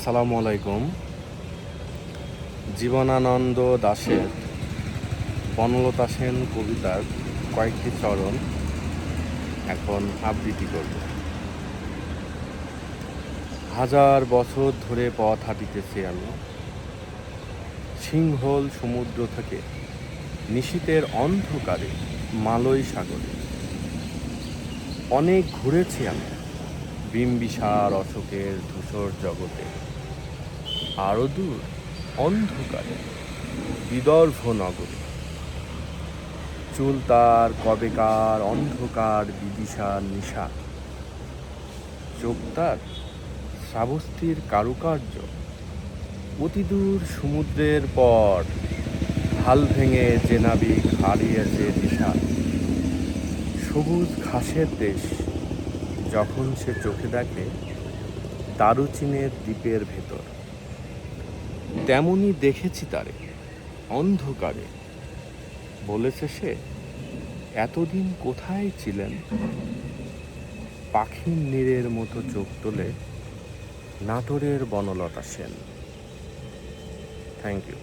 আসসালামু আলাইকুম। জীবনানন্দ দাশের বনলতা সেন কবিতার কয়েকটি চরণ এখন আবৃত্তি করব। হাজার বছর ধরে পথ হাঁটিতেছি আমি, সিংহল সমুদ্র থেকে নিশীথের অন্ধকারে মালয় সাগরে। অনেক ঘুরেছি আমি বিম্বিসার অশোকের ধূসর জগতে, আরো দূর অন্ধকারে বিদর্ভ নগরে। চুল তার কবেকার অন্ধকার বিদিশার নিশা, চোখ তার শ্রাবস্তির কারুকার্য। অতিদূর সমুদ্রের পর হাল ভেঙে যে নাবিক হারিয়েছে দিশা, সবুজ ঘাসের দেশ যখন সে চোখে দেখে দারুচিনের দ্বীপের ভেতর, তেমনি দেখেছি তারে অন্ধকারে। বলেছে সে, এতদিন কোথায় ছিলেন? পাখির নীড়ের মতো চোখ তোলে নাটোরের বনলতা সেন। Thank you.